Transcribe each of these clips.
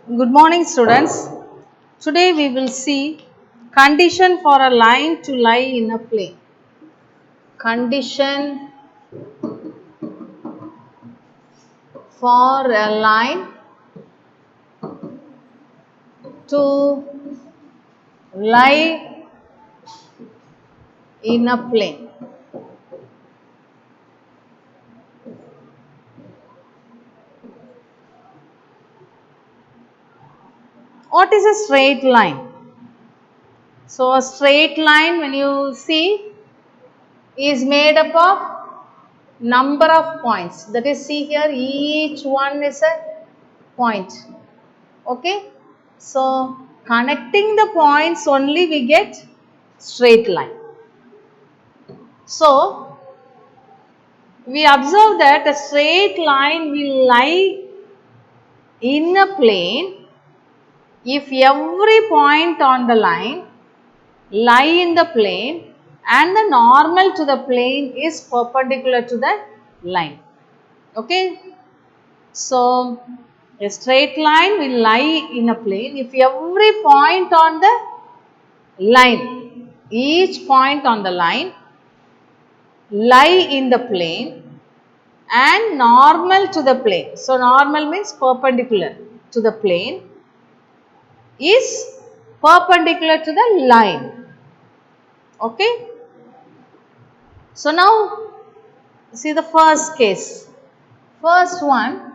Good morning, students. Today we will see condition for a line to lie in a plane. Condition for a line to lie in a plane. What is a straight line? So, a straight line, when you see, is made up of number of points. That is, see here, each one is a point. Okay. So, connecting the points only we get straight line. So, we observe that a straight line will lie in a plane if every point on the line lie in the plane and the normal to the plane is perpendicular to the line. Okay. So, a straight line will lie in a plane if every point on the line, each point on the line lie in the plane and normal to the plane. So, normal means perpendicular to the plane is perpendicular to the line. Okay. So, now see the first case. First one,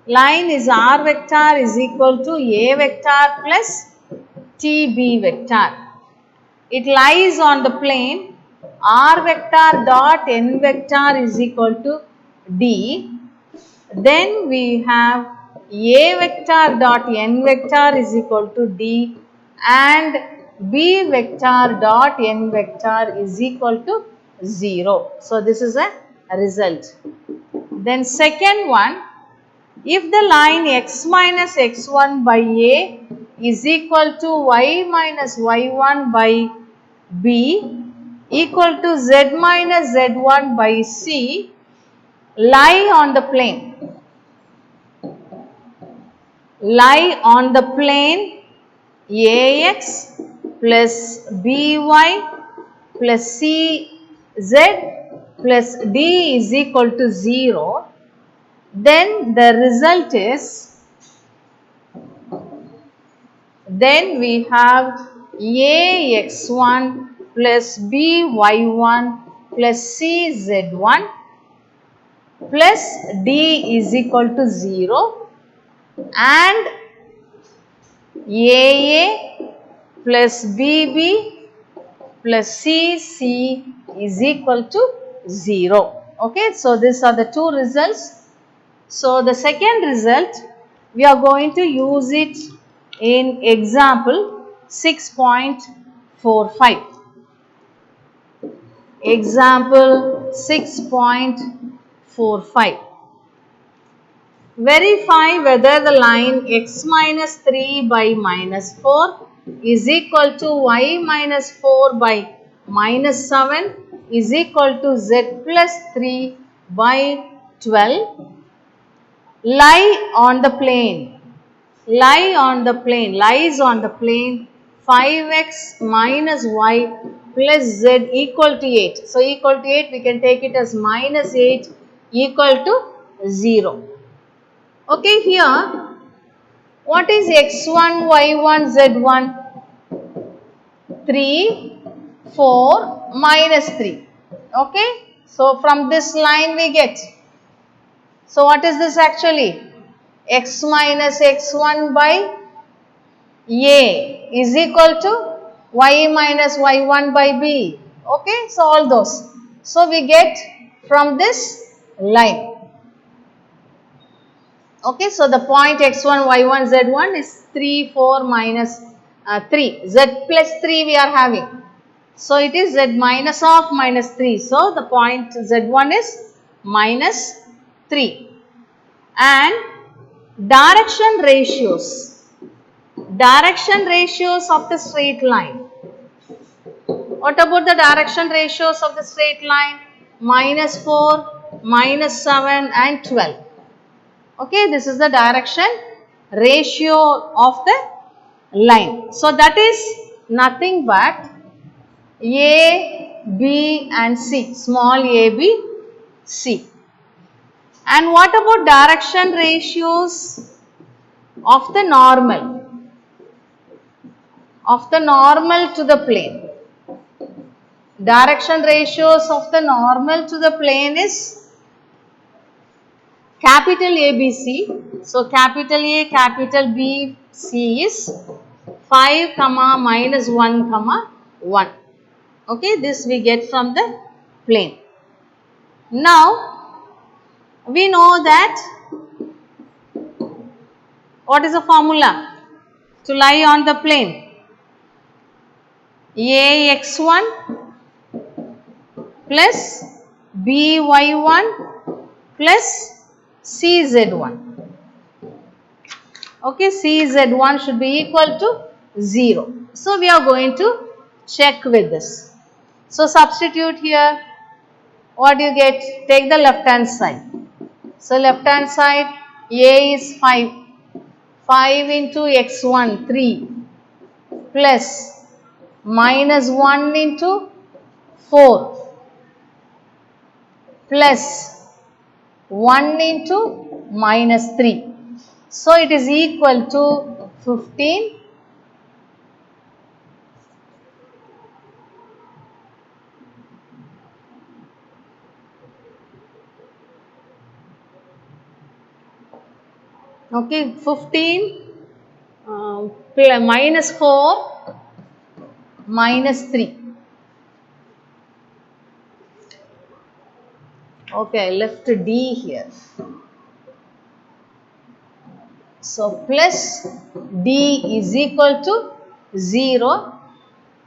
line is r vector is equal to a vector plus tb vector. It lies on the plane r vector dot n vector is equal to d. Then we have a vector dot n vector is equal to d and b vector dot n vector is equal to 0. So, this is a result. Then second one, if the line x minus x1 by a is equal to y minus y1 by b equal to z minus z1 by c lie on the plane. Lie on the plane ax plus by plus cz plus d is equal to 0, then the result is, then we have ax1 plus by1 plus cz1 plus d is equal to 0 and AA plus BB plus CC is equal to 0. Okay, so these are the two results. So, the second result we are going to use it in example 6.45. Example 6.45. Verify whether the line x minus 3 by minus 4 is equal to y minus 4 by minus 7 is equal to z plus 3 by 12. Lie on the plane. Lie on the plane. Lies on the plane 5x minus y plus z equal to 8. So, equal to 8 we can take it as minus 8 equal to 0. Okay, here what is x1, y1, z1? 3, 4, minus 3. Okay, so from this line we get. So, what is this actually? X minus x1 by a is equal to y minus y1 by b. Okay, so all those. So, we get from this line. Okay, so the point x1, y1, z1 is 3, 4 minus 3. Z plus 3 we are having. So, it is z minus of minus 3. So, the point z1 is minus 3. And direction ratios. Direction ratios of the straight line. What about the direction ratios of the straight line? Minus 4, minus 7 and 12. Okay, this is the direction ratio of the line. So that is nothing but A, B and C, small a, B, C. And what about direction ratios of the normal? Of the normal to the plane. Direction ratios of the normal to the plane is capital ABC. So capital A, capital B, C is 5, comma, minus 1, comma, 1. Okay, this we get from the plane. Now, we know that what is the formula to lie on the plane? AX1 plus BY1 plus CZ1. Okay, CZ1 should be equal to 0. So, we are going to check with this. So, substitute here. What do you get? Take the left hand side. So, left hand side A is 5. 5 into x1 3 plus minus 1 into 4 plus 1 into minus 3. So, it is equal to 15. Okay, 15 minus 4 minus 3. Okay, I left D here. So, plus D is equal to 0.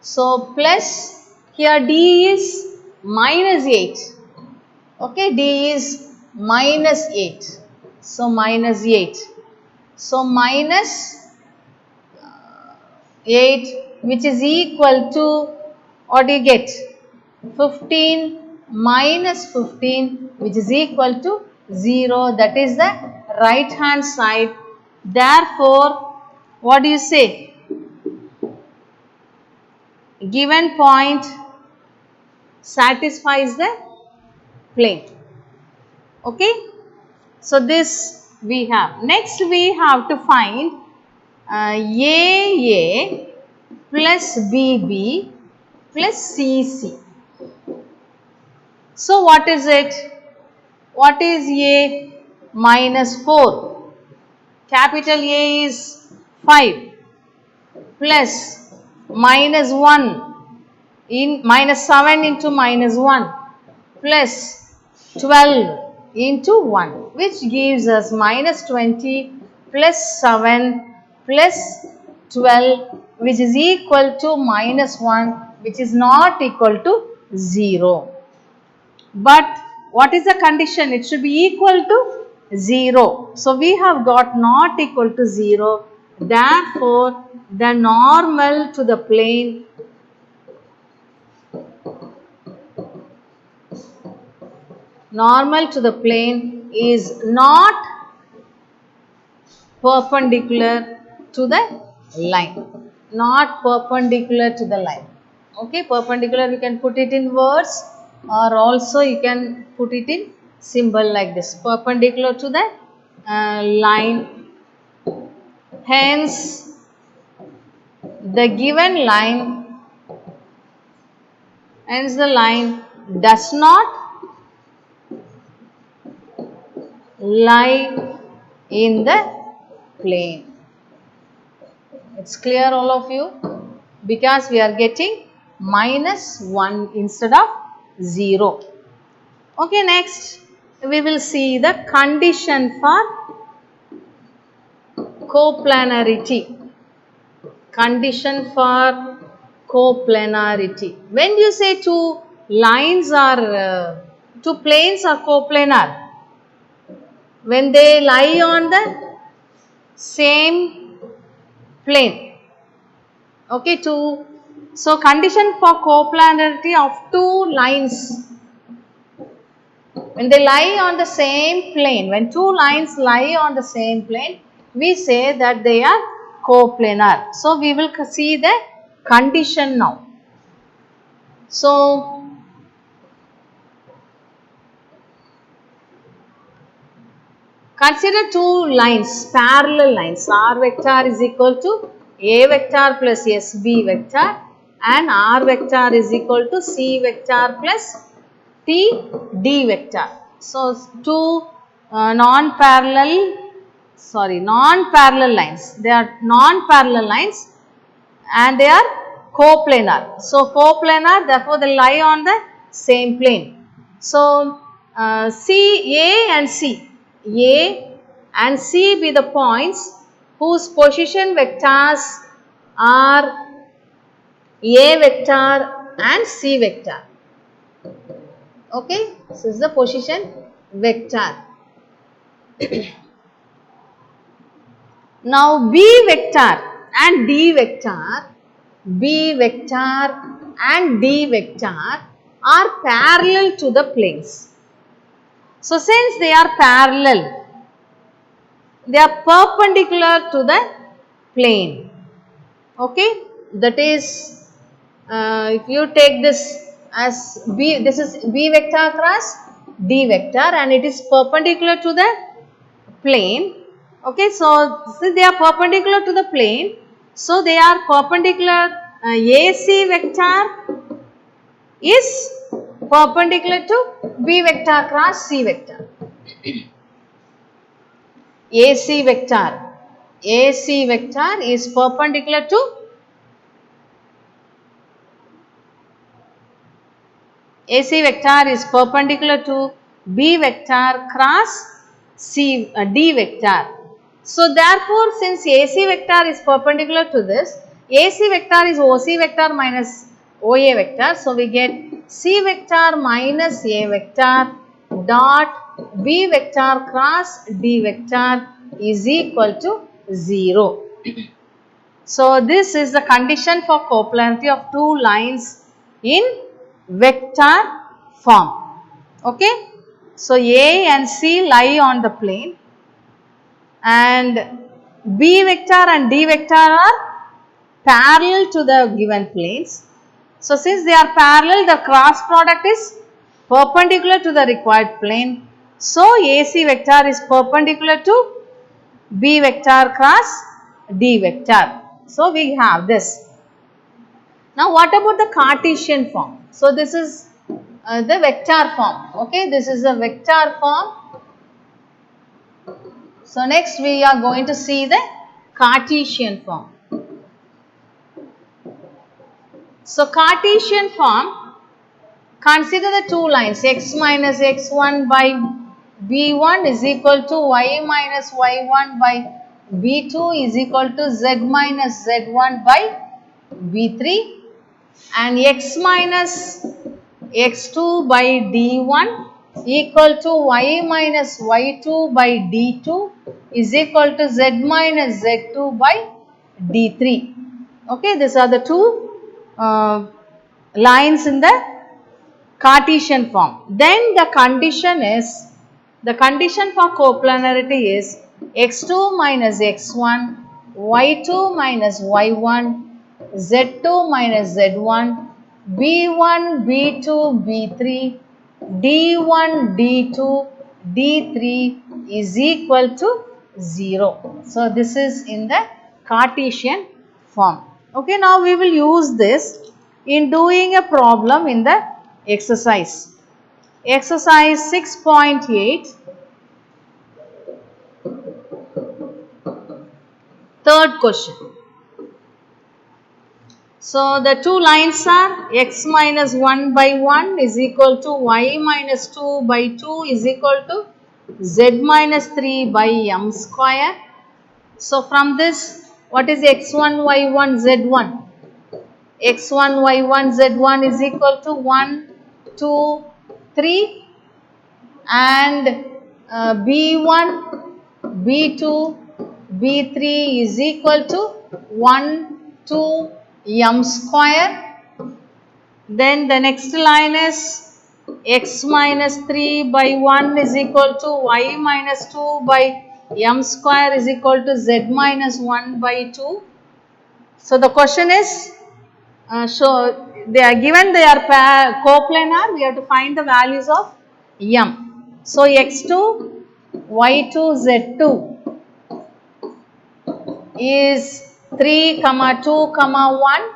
So, plus here D is minus 8. Okay, D is minus 8. So, minus 8. So, minus 8 which is equal to, what do you get? 15 minus 15 which is equal to 0, that is the right hand side. Therefore, what do you say? Given point satisfies the plane. Okay. So, this we have. Next we have to find AA plus BB plus CC. So, what is it? What is A? Minus 4. Capital A is 5 plus minus 1 in minus 7 into minus 1 plus 12 into 1, which gives us minus 20 plus 7 plus 12, which is equal to minus 1, which is not equal to 0. But what is the condition? It should be equal to 0. So, we have got not equal to 0. Therefore, the normal to the plane is not perpendicular to the line. Not perpendicular to the line. Okay, perpendicular you can put it in words, or also you can put it in symbol like this, perpendicular to the line. Hence, the given line, the line does not lie in the plane. It's clear all of you? Because we are getting minus 1 instead of 0. Okay, next we will see the condition for coplanarity. Condition for coplanarity. When you say two planes are coplanar, when they lie on the same plane. Okay, so condition for coplanarity of two lines When they lie on the same plane, when two lines lie on the same plane, we say that they are coplanar. So, we will see the condition now. So, consider two lines, parallel lines. R vector is equal to A vector plus SB vector and R vector is equal to C vector plus T D vector. So, two non-parallel lines. They are non-parallel lines and they are coplanar. So, coplanar, therefore, they lie on the same plane. So, A and C be the points whose position vectors are A vector and C vector. Okay, this is the position vector. Now, B vector and D vector are parallel to the planes. So, since they are parallel, they are perpendicular to the plane. Okay, that is, if you take this as B, this is B vector cross D vector and it is perpendicular to the plane. Okay, so since they are perpendicular to the plane, so they are perpendicular. AC vector is perpendicular to B vector cross C vector. AC vector is perpendicular to B vector cross D vector. So, therefore, since AC vector is perpendicular to this, AC vector is OC vector minus OA vector. So, we get C vector minus A vector dot B vector cross D vector is equal to 0. So, this is the condition for coplanarity of two lines in vector form. Okay. So, A and C lie on the plane and B vector and D vector are parallel to the given planes. So, since they are parallel, the cross product is perpendicular to the required plane. So, AC vector is perpendicular to B vector cross D vector. So, we have this. Now, what about the Cartesian form? So, this is the vector form. Okay, this is the vector form. So, next we are going to see the Cartesian form. So, Cartesian form, consider the two lines x minus x1 by b1 is equal to y minus y1 by b2 is equal to z minus z1 by b3 and x minus x2 by d1 equal to y minus y2 by d2 is equal to z minus z2 by d3. Okay, these are the two lines in the Cartesian form. Then the condition for coplanarity is x2 minus x1, y2 minus y1, z2 minus z1, b1, b2, b3, d1, d2, d3 is equal to 0. So, this is in the Cartesian form. Okay, now we will use this in doing a problem in the exercise. Exercise 6.8, third question. So, the two lines are x minus 1 by 1 is equal to y minus 2 by 2 is equal to z minus 3 by m square. So, from this, what is x1, y1, z1? x1, y1, z1 is equal to 1, 2, 3 and b1, b2, b3 is equal to 1, 2 m square. Then the next line is x minus 3 by 1 is equal to y minus 2 by m square is equal to z minus 1 by 2. So the question is, so they are given they are coplanar, we have to find the values of m. So x2, y2, z2 is 3, 2, 1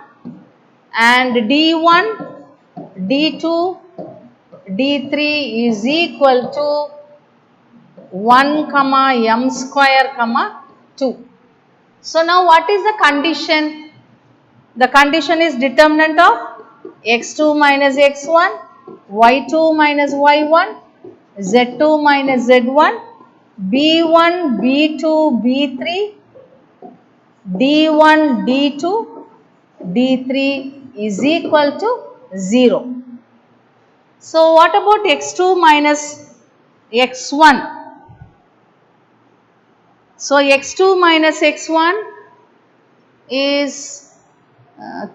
and d1, d2, d3 is equal to 1 comma m square comma 2. So now what is the condition? The condition is determinant of x2 minus x1, y2 minus y1, z2 minus z1, b1, b2, b3, d1, d2, d3 is equal to 0. So what about x2 minus x1? So x2 minus x1 is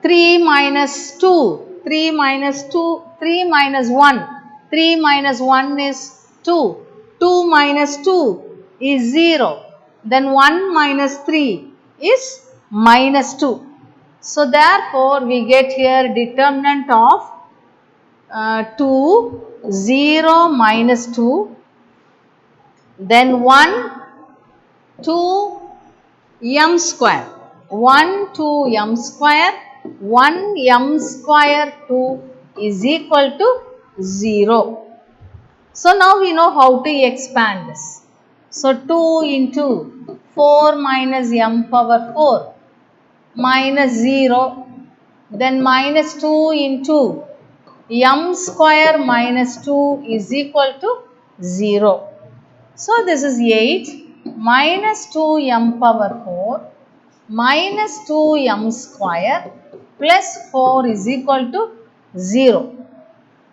3 minus 2, 3 minus 2, 3 minus 1, 3 minus 1 is 2, 2 minus 2 is 0, then 1 minus 3 is minus 2. So therefore we get here determinant of 2, 0, minus 2, then 1, 2, m square, 1 2 m square, 1 m square 2 is equal to 0. So now we know how to expand this. So 2 into 4 minus m power 4 minus 0, then minus 2 into m square minus 2 is equal to 0. So this is 8 minus 2m power 4 minus 2m square plus 4 is equal to 0.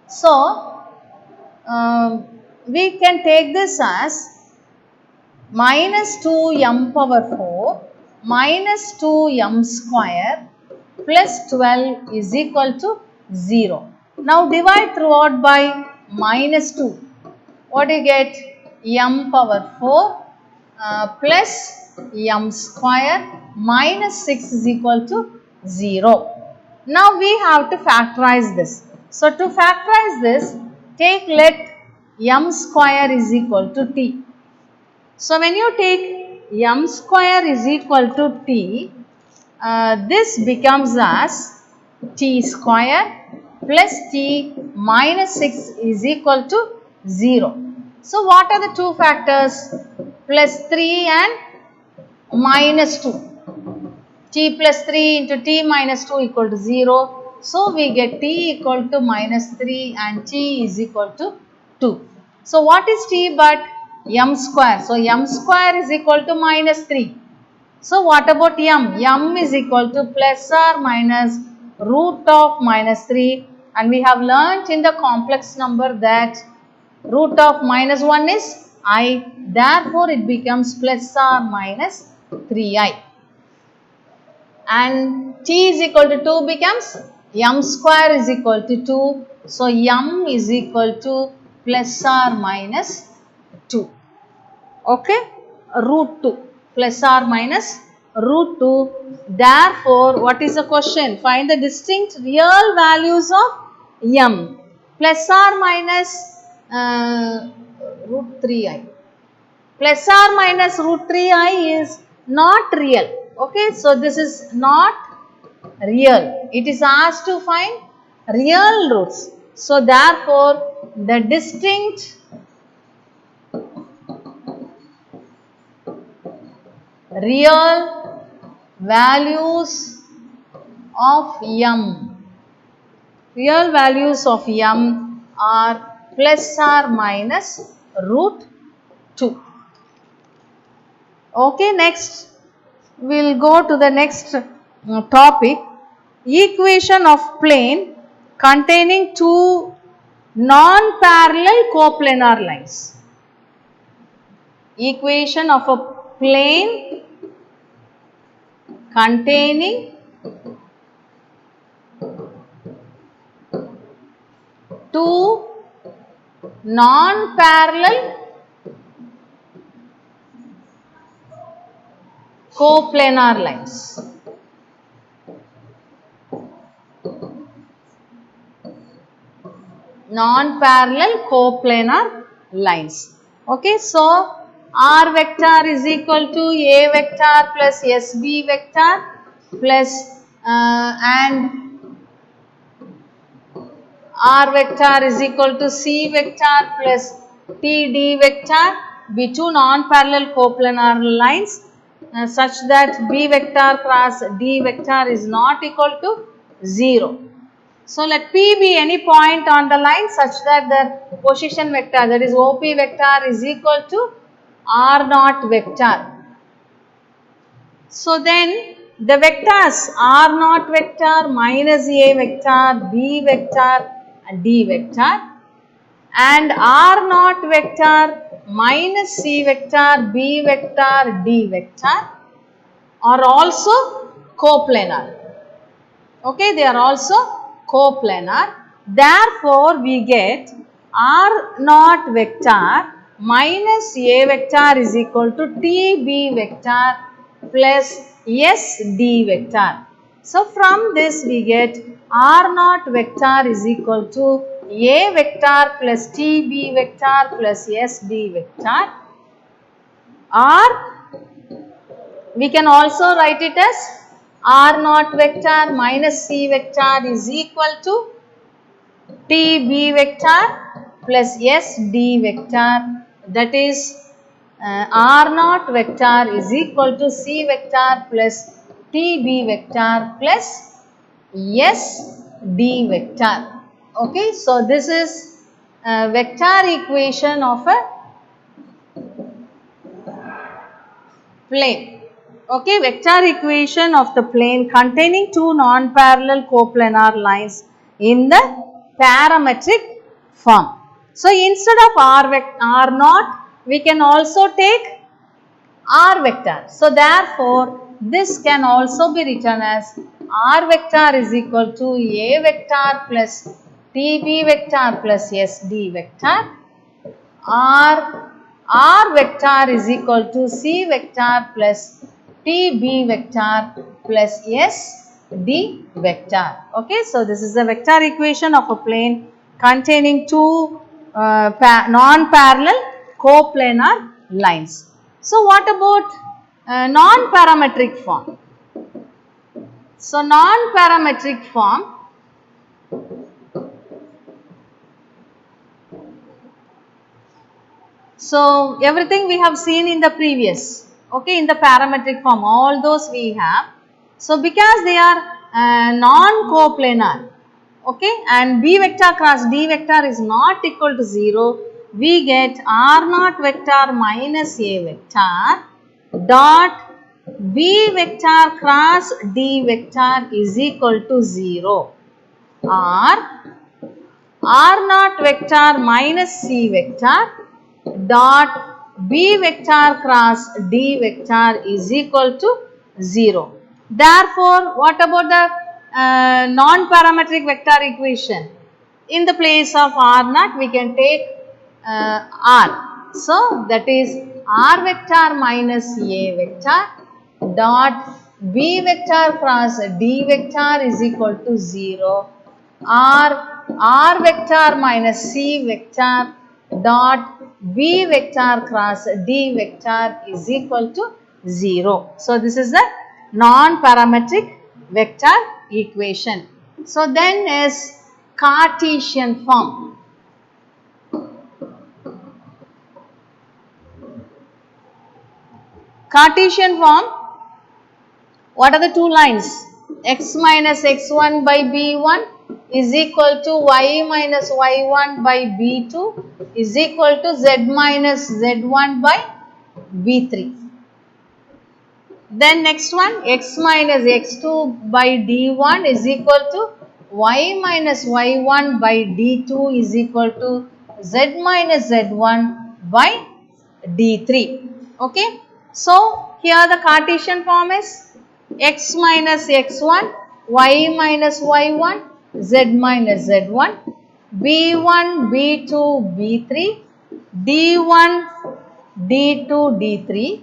So we can take this as minus 2m power 4 minus 2m square plus 12 is equal to 0. Now divide throughout by minus 2. What do you get? M power 4 plus m square minus 6 is equal to 0. Now we have to factorize this. So to factorize this, take let m square is equal to t. So when you take m square is equal to t, this becomes as t square plus t minus 6 is equal to 0. So what are the two factors? Plus 3 and minus 2. T plus 3 into t minus 2 equal to 0. So we get t equal to minus 3 and t is equal to 2. So what is t but m square? So m square is equal to minus 3. So what about m? M is equal to plus or minus root of minus 3, and we have learnt in the complex number that root of minus 1 is I, therefore it becomes plus or minus 3i. And t is equal to 2 becomes m square is equal to 2. So m is equal to plus or minus 2. Okay, root 2 plus or minus root 2. Therefore what is the question? Find the distinct real values of m plus or minus root 3i. Plus or minus root 3i is not real. Okay, so this is not real. It is asked to find real roots. So therefore the distinct real values of m, real values of m are plus or minus root 2. Okay, next we will go to the next topic, equation of plane containing two non-parallel coplanar lines. Equation of a plane containing two non-parallel coplanar lines. Non-parallel coplanar lines. Okay, so R vector is equal to A vector plus SB vector plus and R vector is equal to C vector plus TD vector be two non-parallel coplanar lines such that B vector cross D vector is not equal to 0. So, let P be any point on the line such that the position vector, that is OP vector, is equal to R naught vector. So, then the vectors R naught vector minus A vector, B vector and D vector, and R naught vector minus C vector, B vector, D vector are also coplanar. Okay, they are also coplanar. Therefore, we get R naught vector minus A vector is equal to TB vector plus SD vector. So, from this we get R naught vector is equal to A vector plus TB vector plus SD vector, or we can also write it as R naught vector minus C vector is equal to TB vector plus SD vector, that is R naught vector is equal to C vector plus TB vector plus SD vector. Okay, so this is a vector equation of a plane. Okay, vector equation of the plane containing two non-parallel coplanar lines in the parametric form. So, instead of R naught, we can also take R vector. So, therefore, this can also be written as R vector is equal to A vector plus TB vector plus SD vector, R vector is equal to C vector plus TB vector plus SD vector. Okay, so this is the vector equation of a plane containing two non-parallel coplanar lines. So, what about non-parametric form? So, non-parametric form, so everything we have seen in the previous, okay, in the parametric form, all those we have. So, because they are non-coplanar, okay, and B vector cross D vector is not equal to 0, we get R naught vector minus A vector dot B vector cross D vector is equal to 0, or R naught vector minus C vector dot B vector cross D vector is equal to 0. Therefore, what about the non-parametric vector equation? In the place of R naught, we can take R. So, that is R vector minus A vector dot B vector cross D vector is equal to 0, or R vector minus C vector dot B vector cross D vector is equal to 0. So, this is the non-parametric vector equation. So, then is Cartesian form. Cartesian form, what are the two lines? X minus x1 by b1 is equal to y minus y1 by b2 is equal to z minus z1 by b3. Then next one, x minus x2 by d1 is equal to y minus y1 by d2 is equal to z minus z1 by d3. Okay. So, here the Cartesian form is x minus x1, y minus y1, z minus z1. B1, B2, B3, D1, D2, D3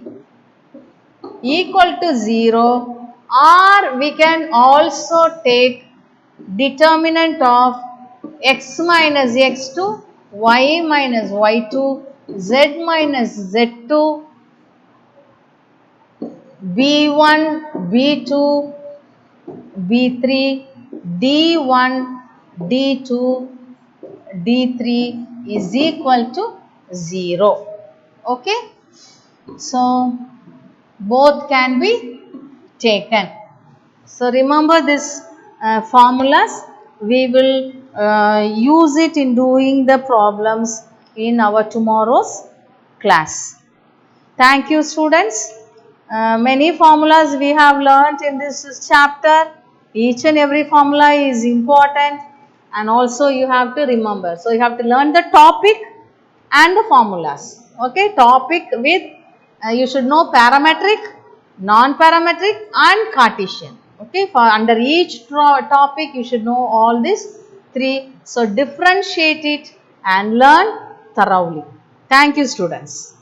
equal to 0, or we can also take determinant of x minus x2, y minus y2, z minus z2, b1, b2, b3, d1, d2, d3 is equal to 0. Okay. So, both can be taken. So, remember this formulas. We will use it in doing the problems in our tomorrow's class. Thank you, students. Many formulas we have learnt in this chapter. Each and every formula is important, and also you have to remember. So, you have to learn the topic and the formulas. Okay, topic with you should know parametric, non-parametric and Cartesian. Okay, for under each topic you should know all these three. So, differentiate it and learn thoroughly. Thank you, students.